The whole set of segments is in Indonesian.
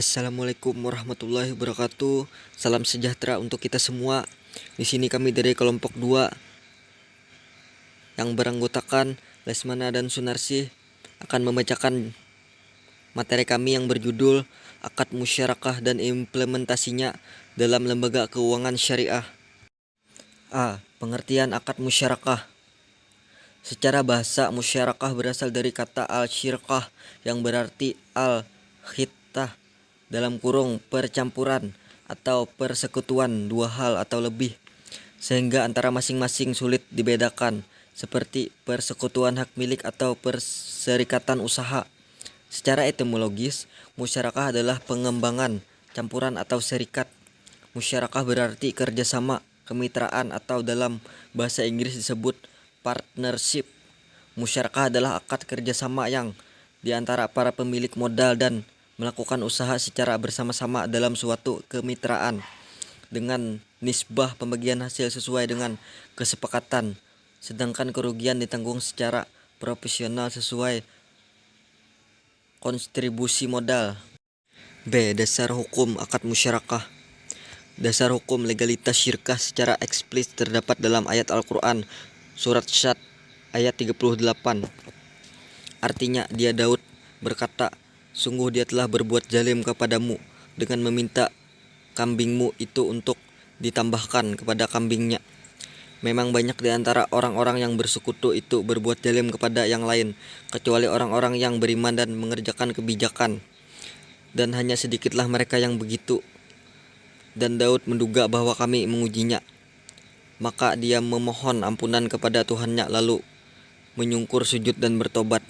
Assalamualaikum warahmatullahi wabarakatuh. Salam sejahtera untuk kita semua. Di sini kami dari kelompok 2 yang beranggotakan Lesmana dan Sunarsi akan membacakan materi kami yang berjudul Akad Musyarakah dan Implementasinya dalam Lembaga Keuangan Syariah. A. Pengertian akad musyarakah. Secara bahasa, musyarakah berasal dari kata al-syirkah yang berarti al-khittah dalam kurung percampuran atau persekutuan dua hal atau lebih, sehingga antara masing-masing sulit dibedakan, seperti persekutuan hak milik atau perserikatan usaha. Secara etimologis, musyarakah adalah pengembangan, campuran atau serikat. Musyarakah berarti kerjasama, kemitraan atau dalam bahasa Inggris disebut partnership. Musyarakah adalah akad kerjasama yang di antara para pemilik modal dan melakukan usaha secara bersama-sama dalam suatu kemitraan dengan nisbah pembagian hasil sesuai dengan kesepakatan, sedangkan kerugian ditanggung secara proporsional sesuai kontribusi modal. B. Dasar hukum akad musyarakah. Dasar hukum legalitas syirkah secara eksplisit terdapat dalam ayat Al-Quran surat Syad ayat 38. Artinya, dia Daud berkata, sungguh dia telah berbuat zalim kepadamu dengan meminta kambingmu itu untuk ditambahkan kepada kambingnya. Memang banyak di antara orang-orang yang bersekutu itu berbuat zalim kepada yang lain, kecuali orang-orang yang beriman dan mengerjakan kebijakan. Dan hanya sedikitlah mereka yang begitu. Dan Daud menduga bahwa kami mengujinya. Maka dia memohon ampunan kepada Tuhannya lalu menyungkur sujud dan bertobat.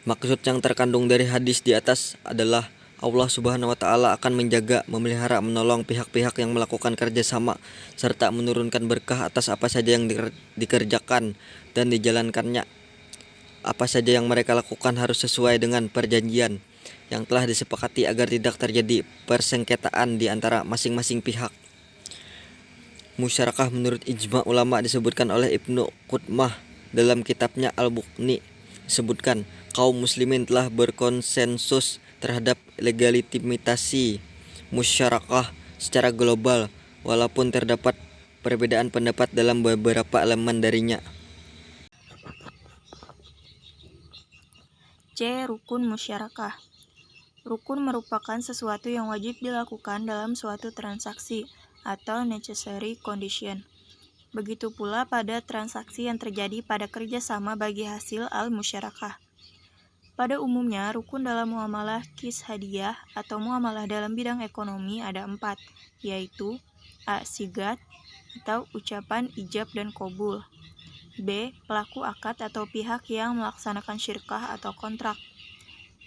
Maksud yang terkandung dari hadis di atas adalah Allah Subhanahu wa Ta'ala akan menjaga, memelihara, menolong pihak-pihak yang melakukan kerjasama serta menurunkan berkah atas apa saja yang dikerjakan dan dijalankannya. Apa saja yang mereka lakukan harus sesuai dengan perjanjian yang telah disepakati agar tidak terjadi persengketaan di antara masing-masing pihak. Musyarakah menurut ijma ulama disebutkan oleh Ibnu Qudmah dalam kitabnya Al-Bukhni. Disebutkan kaum muslimin telah berkonsensus terhadap legalitimasi musyarakah secara global, walaupun terdapat perbedaan pendapat dalam beberapa elemen darinya. C. Rukun musyarakah. Rukun merupakan sesuatu yang wajib dilakukan dalam suatu transaksi atau necessary condition. Begitu pula pada transaksi yang terjadi pada kerjasama bagi hasil al-musyarakah. Pada umumnya, rukun dalam muamalah kis hadiah atau muamalah dalam bidang ekonomi ada 4, yaitu A. Sigat atau ucapan ijab dan qabul. B. Pelaku akad atau pihak yang melaksanakan syirkah atau kontrak.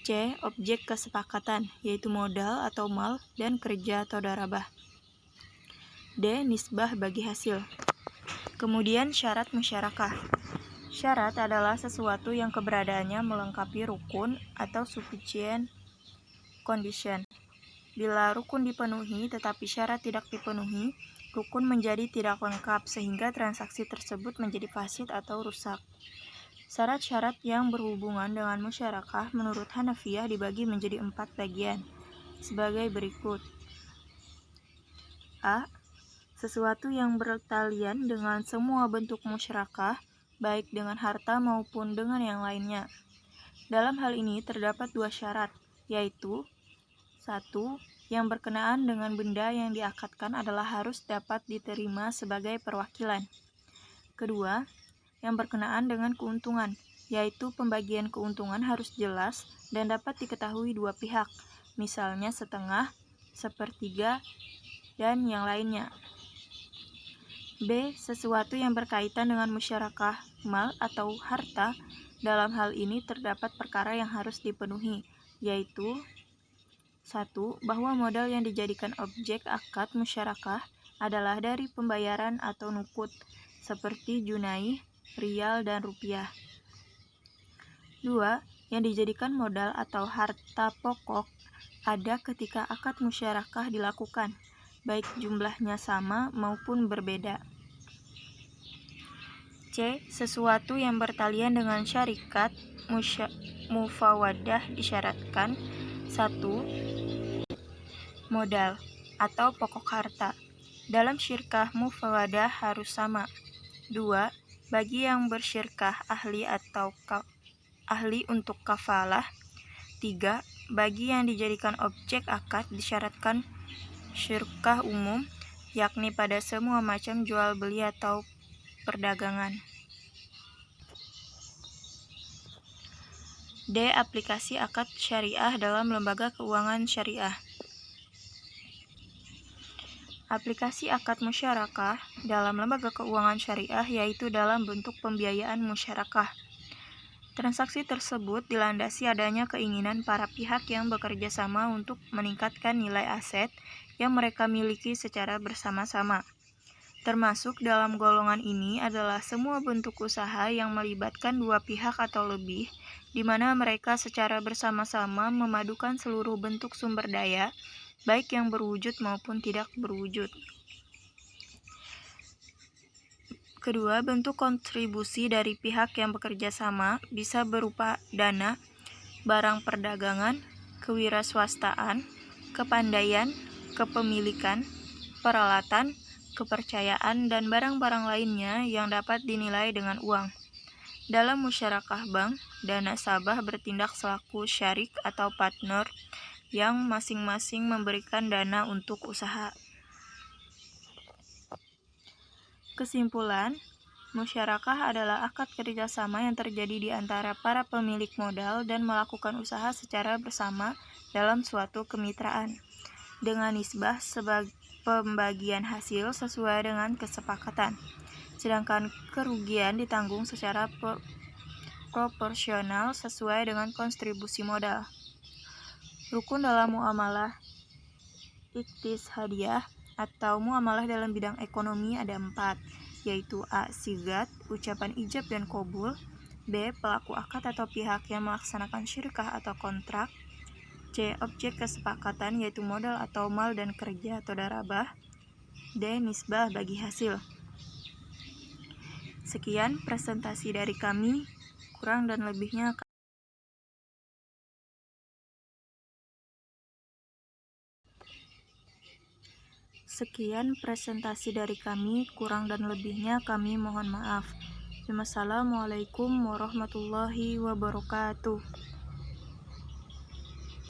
C. Objek kesepakatan, yaitu modal atau mal dan kerja atau darabah. D. Nisbah bagi hasil. Kemudian syarat musyarakah. Syarat adalah sesuatu yang keberadaannya melengkapi rukun atau sufficient condition. Bila rukun dipenuhi tetapi syarat tidak dipenuhi, rukun menjadi tidak lengkap sehingga transaksi tersebut menjadi fasid atau rusak. Syarat-syarat yang berhubungan dengan musyarakah menurut Hanafiyah dibagi menjadi 4 bagian, sebagai berikut. A. Sesuatu yang bertalian dengan semua bentuk musyarakah, baik dengan harta maupun dengan yang lainnya. Dalam hal ini terdapat 2 syarat, yaitu 1. Yang berkenaan dengan benda yang diakadkan adalah harus dapat diterima sebagai perwakilan. Kedua, yang berkenaan dengan keuntungan, yaitu pembagian keuntungan harus jelas dan dapat diketahui dua pihak, misalnya setengah, sepertiga, dan yang lainnya. B. Sesuatu yang berkaitan dengan musyarakah, mal atau harta. Dalam hal ini terdapat perkara yang harus dipenuhi, yaitu 1. Bahwa modal yang dijadikan objek akad musyarakah adalah dari pembayaran atau nukut, seperti junaih, rial, dan rupiah. 2. Yang dijadikan modal atau harta pokok ada ketika akad musyarakah dilakukan, baik jumlahnya sama maupun berbeda. C. Sesuatu yang bertalian dengan syarikat mufawadah disyaratkan: 1. Modal atau pokok harta. Dalam syirkah mufawadah harus sama. 2. Bagi yang bersyirkah ahli atau ahli untuk kafalah. 3. Bagi yang dijadikan objek akad disyaratkan syirkah umum, yakni pada semua macam jual beli atau perdagangan. D. Aplikasi akad syariah dalam lembaga keuangan syariah. Aplikasi akad musyarakah dalam lembaga keuangan syariah yaitu dalam bentuk pembiayaan musyarakah. Transaksi tersebut dilandasi adanya keinginan para pihak yang bekerja sama untuk meningkatkan nilai aset yang mereka miliki secara bersama-sama. Termasuk dalam golongan ini adalah semua bentuk usaha yang melibatkan dua pihak atau lebih, di mana mereka secara bersama-sama memadukan seluruh bentuk sumber daya, baik yang berwujud maupun tidak berwujud. Kedua, bentuk kontribusi dari pihak yang bekerja sama bisa berupa dana, barang perdagangan, kewirausahaan, kepandaian, kepemilikan, peralatan, kepercayaan, dan barang-barang lainnya yang dapat dinilai dengan uang. Dalam musyarakah bank, dana nasabah bertindak selaku syarik atau partner yang masing-masing memberikan dana untuk usaha. Kesimpulan, musyarakah adalah akad kerjasama yang terjadi di antara para pemilik modal dan melakukan usaha secara bersama dalam suatu kemitraan, dengan nisbah sebagai pembagian hasil sesuai dengan kesepakatan, sedangkan kerugian ditanggung secara proporsional sesuai dengan kontribusi modal. Rukun dalam muamalah iqtisadiyah atau muamalah dalam bidang ekonomi ada 4, yaitu A. Sigat, ucapan ijab dan qabul. B. Pelaku akad atau pihak yang melaksanakan syirkah atau kontrak. C. Objek kesepakatan yaitu modal atau mal dan kerja atau darabah. D. Nisbah bagi hasil. Sekian presentasi dari kami, kurang dan lebihnya kami mohon maaf. Wassalamualaikum warahmatullahi wabarakatuh.